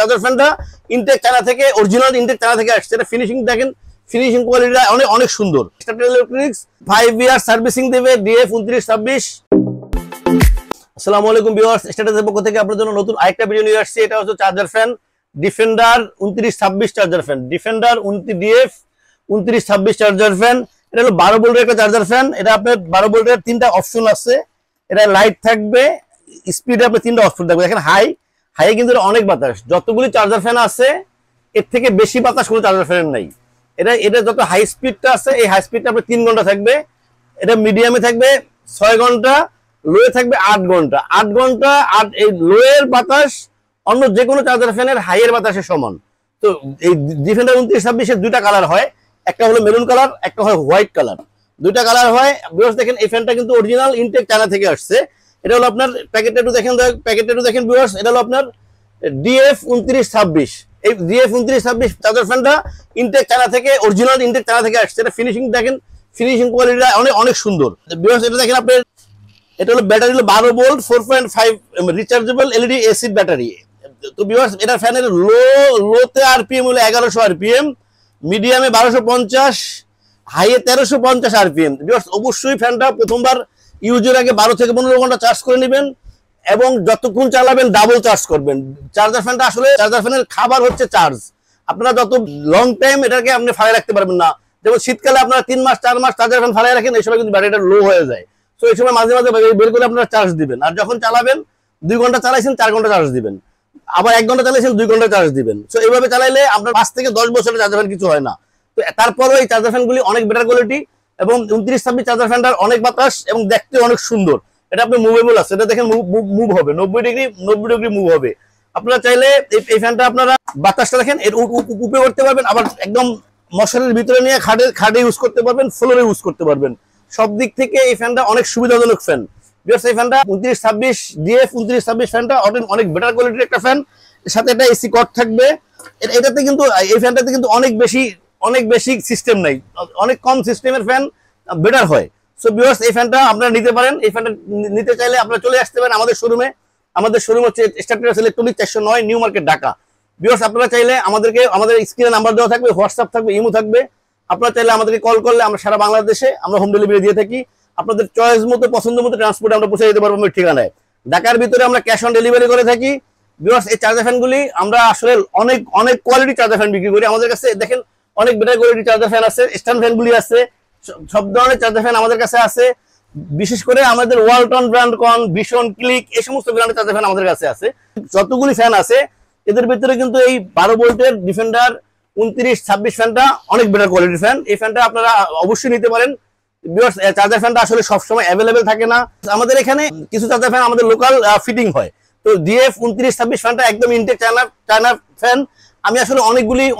Charger ফ্যানটা intact China থেকে, original intact China থেকে আসছে। এটা ফিনিশিং দেখেন, ফিনিশিং কোয়ালিটিটা অনেক অনেক সুন্দর। স্টার ইলেকট্রনিক্স 5 ইয়ার সার্ভিসিং দেবে DF 2926। আসসালামু আলাইকুম ভিউয়ার্স, স্ট্যাটাসের পক্ষ থেকে আপনাদের জন্য নতুন আরেকটা ভিডিও নিয়ে আসছি। এটা হচ্ছে charger fan defender 2926 charger fan, defender DF 2926 charger fan. এটা হলো 12 ভোল্টের একটা চার্জার ফ্যান। এটা আপনার 12 ভোল্টের 3টা অপশন আছে। এটা লাইট থাকবে, স্পিডে আপনার 3টা অপশন থাকবে। দেখেন হাই কিন্তু অনেক বাতাস, যতগুলি চার্জার ফ্যান আছে এর থেকে বেশি বাতাস কোনো চার্জার ফ্যানের নাই। এটা যত হাই স্পিডটা আছে, এই হাই স্পিডটা আপনার 3 ঘন্টা থাকবে। এটা মিডিয়ামে থাকবে 6 ঘন্টা, লোয়ে থাকবে 8 ঘন্টা। 8 ঘন্টা আর এই লোয়ের বাতাস অন্য যে কোনো চার্জার ফ্যানের হাইয়ের বাতাসের সমান। তো এই ডিফেন্ডার 2926 এর দুইটা কালার হয়, একটা হলো মেরুন কালার, একটা হয় হোয়াইট কালার। দুইটা কালার হয়। ভিউয়ার্স দেখেন, এই ফ্যানটা কিন্তু অরিজিনাল ইনটেক চায়না থেকে আসছে। এটা হলো আপনার প্যাকেটটা একটু দেখেন ভিউয়ার্স, এটা হলো আপনার DF 2926। এই DF 2926 চার্জার ফ্যানটা ইনটেক চায়না থেকে, অরিজিনাল ইনটেক চায়না থেকে আসছে। এটা ফিনিশিং দেখেন, ফিনিশিং কোয়ালিটিটা অনেক অনেক সুন্দর। ভিউয়ার্স এটা দেখেন আপনার, এটা হলো ব্যাটারি হলো 12 volt 4.5 rechargeable LED acid battery. তো ভিউয়ার্স এটা ফ্যানের লোতে আরপিএম হলো 1100 আরপিএম, মিডিয়ামে 1250, হাইয়ে 1350 আরপিএম। ভিউয়ার্স অবশ্যই ফ্যানটা প্রথমবার ইউজের আগে 12 থেকে 15 ঘন্টা চার্জ করে নেবেন এবং যতক্ষণ চালাবেন ডাবল চার্জ করবেন। চার্জার ফ্যানটা আসলে চার্জার ফ্যানের খাবার হচ্ছে চার্জ। আপনারা যত লং টাইম এটাকে আপনি ফালায় রাখতে পারবেন না। যেমন শীতকালে আপনারা 3 মাস 4 মাস চার্জার ফ্যান ফালায় রাখেন, এই সময় কিন্তু ব্যাটারিটা লো হয়ে যায়। তো এই সময় মাঝে মাঝে বের করে আপনারা চার্জ দিবেন। আর যখন চালাবেন 2 ঘন্টা চালাইছেন 4 ঘন্টা চার্জ দিবেন, আবার 1 ঘন্টা চালাইছেন 2 ঘন্টা চার্জ দিবেন। তো এইভাবে চালাইলে আপনার 5 থেকে 10 বছরের চার্জার ফ্যান কিছু হয় না। তো তারপরেও এই চার্জার ফ্যানগুলি অনেক বেটার কোয়ালিটি এবং 2926 চার্জার ফ্যানটার অনেক বাতাস এবং দেখতে অনেক সুন্দর। এটা আপনি মুভেবল আছে, এটা দেখেন মুভ হবে 90 ডিগ্রি মুভ হবে। আপনারা চাইলে এই ফ্যানটা আপনারা বাতাসটা দেখেন এর উপরে করতে পারবেন, আবার একদম মশারির ভিতরে নিয়ে খাটে ইউজ করতে পারবেন, ফ্লোরে ইউজ করতে পারবেন। সব দিক থেকে এই ফ্যানটা অনেক সুবিধাজনক ফ্যান। বিকজ এই ফ্যানটা 2926 DF 2926 ফ্যানটা অনেক বেটার কোয়ালিটির একটা ফ্যান। এর সাথে একটা এসি কট থাকবে। এটাতে কিন্তু এই ফ্যানটাতে কিন্তু অনেক বেশি সিস্টেম নাই, অনেক কম সিস্টেমের ফ্যান বেটার হয়। সো ভিউয়ার্স এই ফ্যানটা আপনারা নিতে পারেন। এই ফ্যানটা নিতে চাইলে আপনারা চলে আসতে পারেন আমাদের শোরুমে। আমাদের শোরুম হচ্ছে star electronics 409 new market Dhaka. Viewers আপনারা চাইলে আমাদের স্ক্রিনে নাম্বার দেওয়া থাকবে, হোয়াটসঅ্যাপ থাকবে, ইমো থাকবে। আপনারা চাইলে আমাদেরকে কল করলে আমরা সারা বাংলাদেশে আমরা হোম ডেলিভারি দিয়ে থাকি। আপনাদের চয়েস মতো, পছন্দ মতো ট্রান্সপোর্ট আমরা পৌঁছে দিতে পারবো আমাদের ঠিকানায়। ঢাকার ভিতরে আমরা ক্যাশ অন ডেলিভারি করে থাকি। ভিউয়ার্স এই চার্জার ফ্যানগুলি আমরা আসলে অনেক কোয়ালিটি চার্জার ফ্যান বিক্রি করি। আমাদের কাছে দেখেন অনেক বেটার কোয়ালিটি চার্জার ফ্যান আছে, স্ট্যান্ড ফ্যানগুলি আছে, সব ধরনের চার্জার ফ্যান আমাদের কাছে আছে। বিশেষ করে আমাদের ওয়ালটন ব্র্যান্ড, ভিশন, ক্লিক এই সমস্ত ব্র্যান্ডের চার্জার ফ্যান আমাদের কাছে আছে। যতগুলি ফ্যান আছে এদের ভিতরে কিন্তু এই 12 ভোল্টের ডিফেন্ডার 2926 ফ্যানটা অনেক বেটার কোয়ালিটির ফ্যান। এই ফ্যানটা আপনারা অবশ্যই নিতে পারেন। ভিউয়ার্স চার্জার ফ্যানটা আসলে সবসময় অ্যাভেলেবেল থাকে না। আমাদের এখানে কিছু চার্জার ফ্যান আমাদের লোকাল ফিটিং হয়। তো DF 2926 ফ্যানটা একদম ইনটেক চায়না ফ্যান। আমি আসলে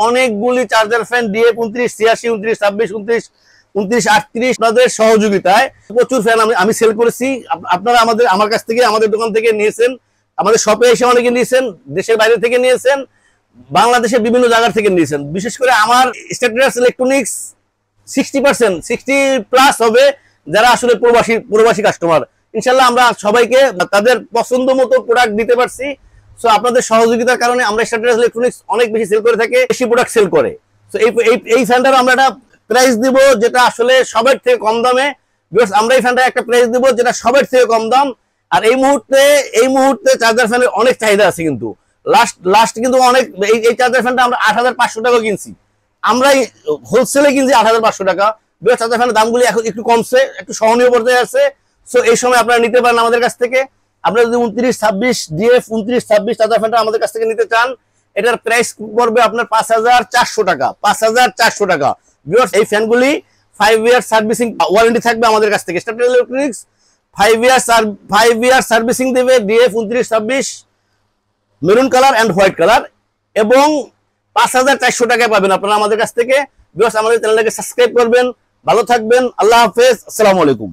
অনেকগুলি চার্জার ফ্যান DF 2986, 2926, 2938 আপনাদের সহযোগিতায় প্রচুর ফ্যান আমি সেল করেছি। আপনারা আমার কাছ থেকে, আমাদের দোকান থেকে নিয়েছেন, আমাদের শপে এসে অনেকে নিয়েছেন, দেশের বাইরে থেকে নিয়েছেন, বাংলাদেশের বিভিন্ন জায়গা থেকে নিয়েছেন। বিশেষ করে আমার স্টার ইলেকট্রনিক্স 60+ হবে যারা আসলে প্রবাসী কাস্টমার। ইনশাল্লাহ আমরা সবাইকে তাদের পছন্দ মতো প্রোডাক্ট দিতে পারছি। সো আপনাদের সহযোগিতার কারণে আমরা স্টার ইলেকট্রনিক্স অনেক বেশি সেল করে থাকি, বেশি প্রোডাক্ট সেল করে। সো এই ফ্যানটার আমরা একটা প্রাইস দিব যেটা আসলে সবার থেকে কম দামে। আমরা এই ফ্যানটা একটা প্রাইস দিব যেটা সবার থেকে কম দাম। আর এই মুহূর্তে চার্জার ফ্যানের অনেক চাহিদা আছে, কিন্তু লাস্ট কিন্তু অনেক এই চার্জার ফ্যানটা আমরা 8500 টাকা কিনছি। আমরাই হোলসেলে কিনছি 8500 টাকা। চার্জার ফ্যানের দামগুলি এখন একটু কমছে, একটু সহনীয় পর্যায়ে আছে। সো এই সময় আপনারা নিতে পারেন আমাদের কাছ থেকে। আপনারা যদি 2926 DF 2926 চার্জার ফ্যানটা আমাদের কাছ থেকে নিতে চান, এটার প্রাইস পড়বে আপনার 5400 টাকা, 5400 টাকা। ভিউয়ার্স এই ফ্যানগুলি 5 ইয়ার সার্ভিসিং ওয়ারেন্টি থাকবে আমাদের কাছ থেকে। স্টার ইলেকট্রনিক্স 5 ইয়ার সার্ভিসিং দেবে DF 2926 maroon colour and white colour এবং 5400 টাকায় পাবেন আপনারা আমাদের কাছ থেকে। ভিউয়ার্স আমাদের চ্যানেলটাকে সাবস্ক্রাইব করবেন। ভালো থাকবেন, আল্লাহ হাফেজ, আসসালামু আলাইকুম।